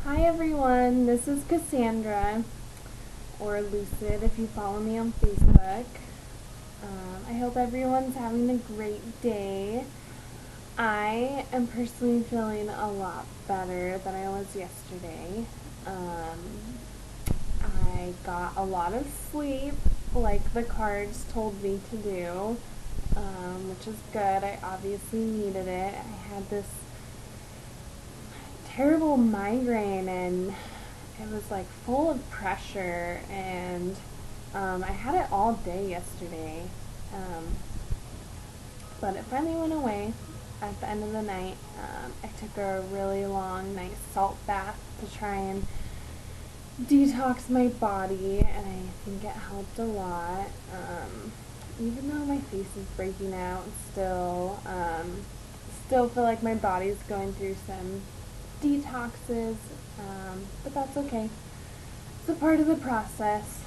Hi everyone, this is Cassandra, or Lucid if you follow me on Facebook. I hope everyone's having a great day. I am personally feeling a lot better than I was yesterday. I got a lot of sleep, like the cards told me to do, which is good. I obviously needed it. I had this terrible migraine and it was like full of pressure, and I had it all day yesterday, but it finally went away at the end of the night. I took a really long, nice salt bath to try and detox my body, and I think it helped a lot. Even though my face is breaking out, still feel like my body's going through some detoxes, but that's okay. It's a part of the process.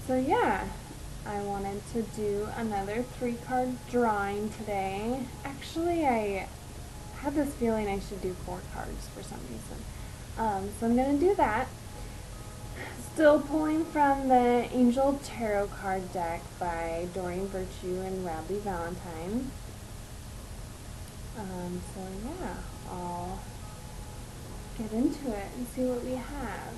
So yeah, I wanted to do another 3-card drawing today. Actually, I had this feeling I should do 4 cards for some reason. So I'm going to do that. Still pulling from the Angel Tarot card deck by Doreen Virtue and Radley Valentine. So yeah, I'll get into it and see what we have.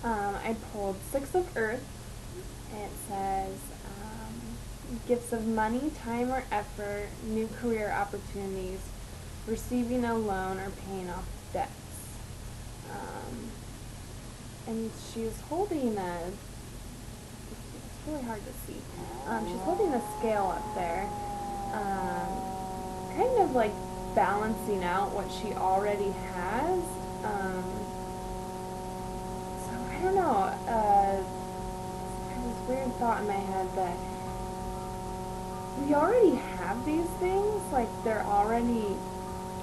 I pulled 6 of Earth. It says gifts of money, time, or effort, new career opportunities, receiving a loan, or paying off debts. And she's holding it's really hard to see. She's holding a scale up there, kind of like balancing out what she already has. So I don't know. I have this weird thought in my head that we already have these things, like they're already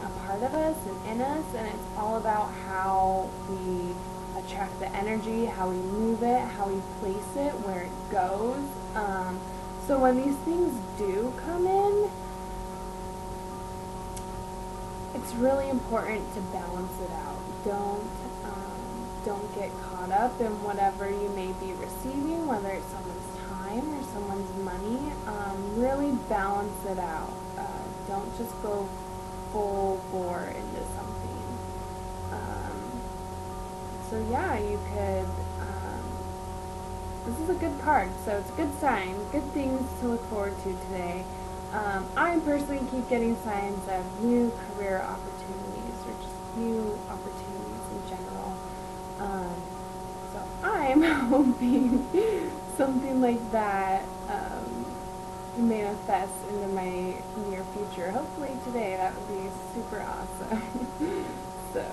a part of us and in us, and it's all about how we attract the energy, how we move it, how we place it, where it goes. So when these things do come in, it's really important to balance it out. Don't get caught up in whatever you may be receiving, whether it's someone's time or someone's money. Really balance it out. Don't just go full bore into something. So yeah, you could, this is a good card, so it's a good sign, good things to look forward to today. I personally keep getting signs of new career opportunities, or just new opportunities in general. So I'm hoping something like that manifests into my near future. Hopefully today. That would be super awesome. So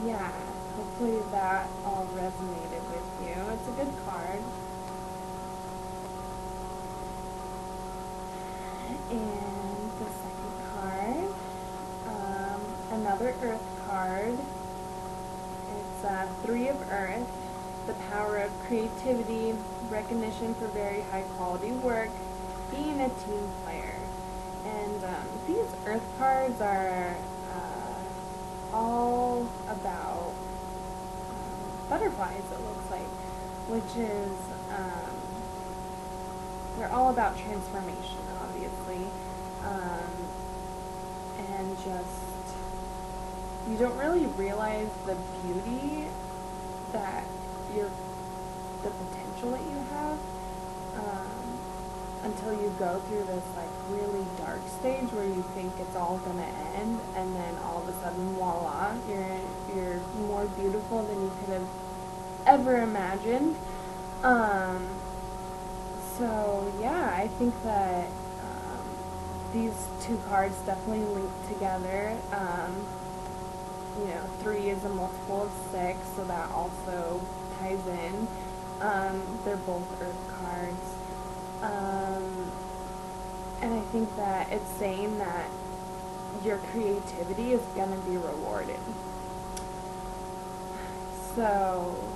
yeah, hopefully that all resonated with you. It's a good card. And the second card, another Earth card. It's 3 of Earth, the power of creativity, recognition for very high quality work, being a team player. And these Earth cards are all about butterflies, it looks like, which is, they're all about transformation, obviously, and just, you don't really realize the beauty that the potential that you have, until you go through this like really dark stage where you think it's all gonna end, and then all of a sudden, voila, you're more beautiful than you could have ever imagined. So yeah, I think that these 2 cards definitely link together. 3 is a multiple of 6, so that also ties in. They're both Earth cards. And I think that it's saying that your creativity is going to be rewarded. So,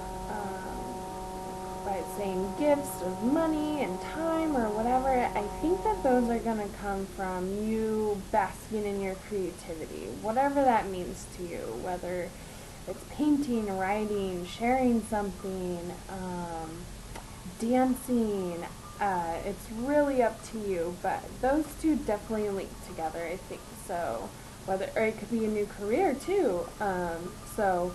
by saying gifts of money and time or whatever, I think that those are going to come from you basking in your creativity, whatever that means to you, whether it's painting, writing, sharing something, dancing. It's really up to you, but those two definitely link together, I think. So, or it could be a new career too. So,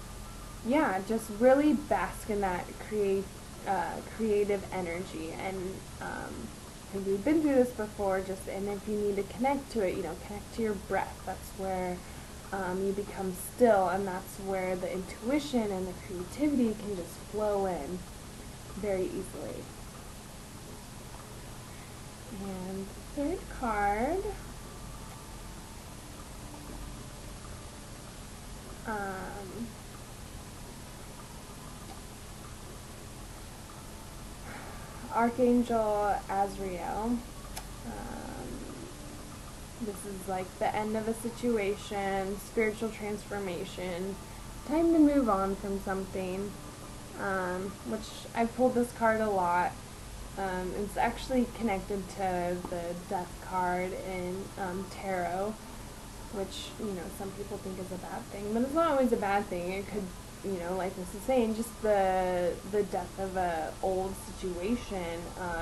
yeah, just really bask in that creative energy. And I think we've been through this before. And if you need to connect to it, connect to your breath. That's where you become still, and that's where the intuition and the creativity can just flow in very easily. And third card, Archangel Azrael. This is like the end of a situation, spiritual transformation, time to move on from something, which I've pulled this card a lot. It's actually connected to the death card in tarot, which, some people think is a bad thing, but it's not always a bad thing. It could, like this is saying, just the death of a old situation.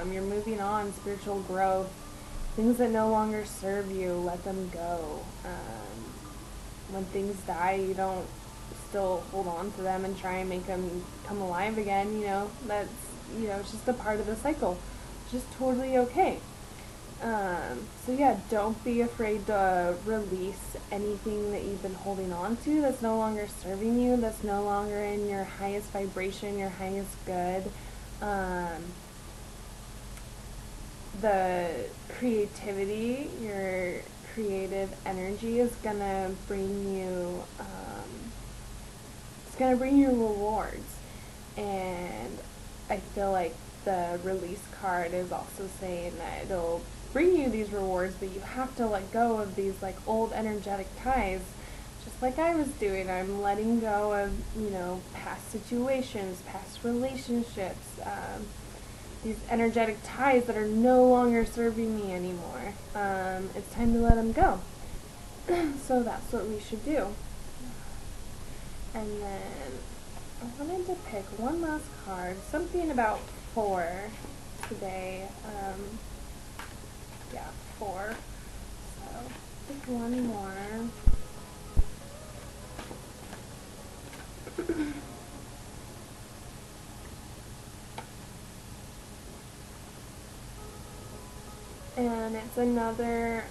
You're moving on, spiritual growth, things that no longer serve you, let them go. When things die, you don't still hold on to them and try and make them come alive again. That's, it's just a part of the cycle. It's just totally okay. So yeah, don't be afraid to release anything that you've been holding on to that's no longer serving you, that's no longer in your highest vibration, your highest good. The creativity, your creative energy is gonna bring you, it's gonna bring you rewards. And I feel like the release card is also saying that it'll bring you these rewards, but you have to let go of these like old energetic ties, just like I was doing. I'm letting go of, past situations, past relationships, these energetic ties that are no longer serving me anymore. It's time to let them go. So that's what we should do. And then I wanted to pick one last card, something about 4 today. Yeah, 4. So pick one more. And it's another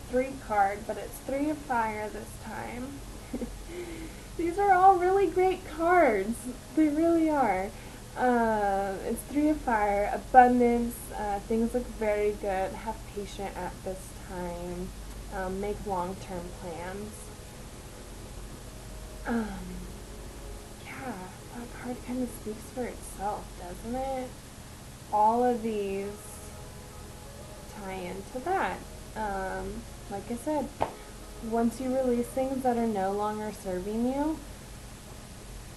3 card, but it's 3 of fire this time. These are all really great cards. They really are. It's 3 of fire, abundance, things look very good, have patience at this time, make long-term plans. Yeah, that card kind of speaks for itself, doesn't it? All of these tie into that. Like I said, once you release things that are no longer serving you,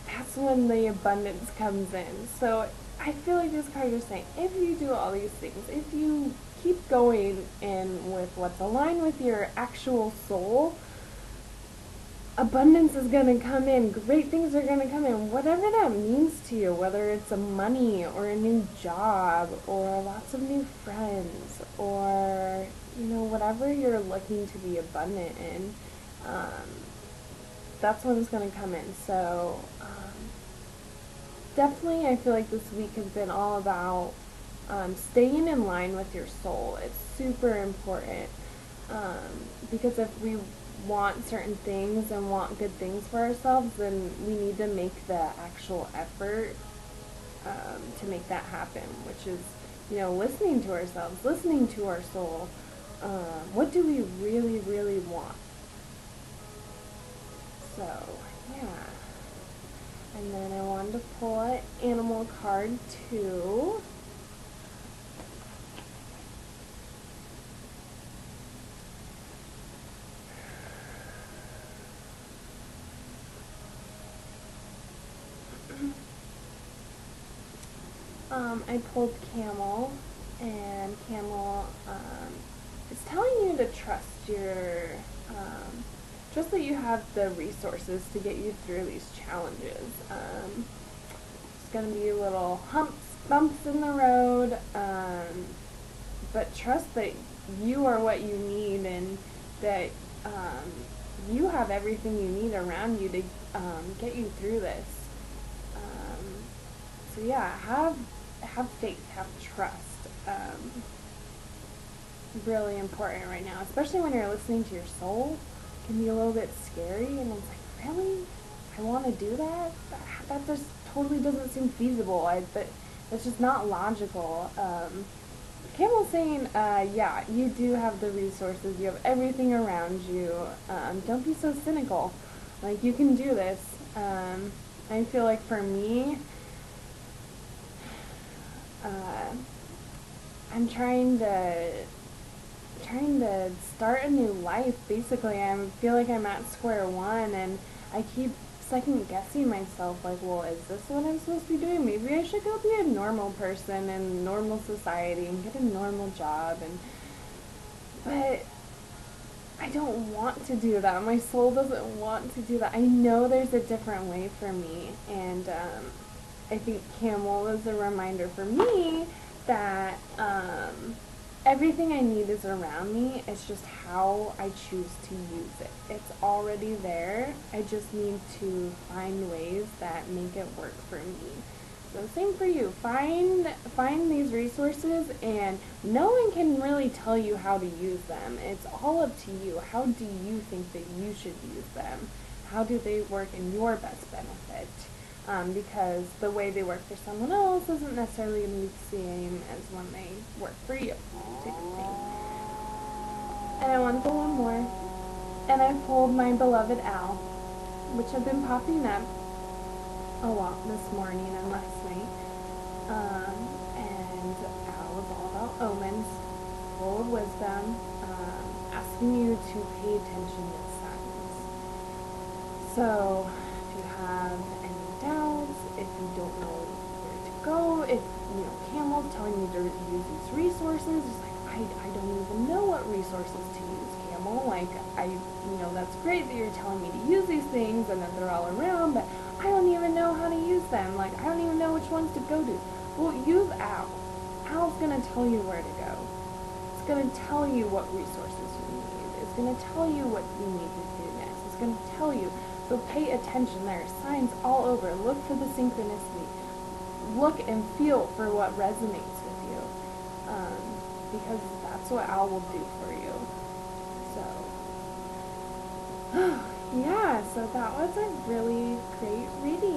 that's when the abundance comes in. So I feel like this card is saying, if you do all these things, if you keep going in with what's aligned with your actual soul, abundance is going to come in. Great things are going to come in. Whatever that means to you, whether it's a money or a new job or lots of new friends or, whatever you're looking to be abundant in, that's when it's going to come in. So definitely I feel like this week has been all about staying in line with your soul. It's super important because if we want certain things and want good things for ourselves, then we need to make the actual effort to make that happen, which is, listening to ourselves, listening to our soul. What do we really, really want? So, yeah. And then I wanted to pull an animal card too. I pulled Camel, and Camel is telling you to trust your, just that you have the resources to get you through these challenges. There's going to be little bumps in the road, but trust that you are what you need, and that you have everything you need around you to get you through this. So yeah, have faith, have trust. Really important right now, especially when you're listening to your soul. It can be a little bit scary, and it's like, really? I want to do that? That just totally doesn't seem feasible. That's just not logical. Campbell's saying, yeah, you do have the resources. You have everything around you. Don't be so cynical. Like, you can do this. I feel like for me, I'm trying to start a new life. Basically, I feel like I'm at square one, and I keep second guessing myself, like, well, is this what I'm supposed to be doing? Maybe I should go be a normal person in normal society and get a normal job. But I don't want to do that. My soul doesn't want to do that. I know there's a different way for me, and I think Camel is a reminder for me that everything I need is around me. It's just how I choose to use it. It's already there. I just need to find ways that make it work for me. So same for you. Find these resources, and no one can really tell you how to use them. It's all up to you. How do you think that you should use them? How do they work in your best benefit? Because the way they work for someone else isn't necessarily going to be the same as when they work for you, type of thing. And I want to pull one more. And I pulled my beloved owl, which had been popping up a lot this morning and last night. And owl is all about omens, full of wisdom, asking you to pay attention to signs. So, if you have any doubts, if you don't know where to go, if, Camel's telling you to use these resources, it's like, I don't even know what resources to use, Camel. Like, that's great that you're telling me to use these things and that they're all around, but I don't even know how to use them. Like, I don't even know which ones to go to. Well, use Owl. Owl's going to tell you where to go. It's going to tell you what resources you need. It's going to tell you what you need to do next. It's going to tell you. So pay attention. There are signs all over. Look for the synchronicity. Look and feel for what resonates with you. Because that's what Owl will do for you. So, yeah, so that was a really great reading.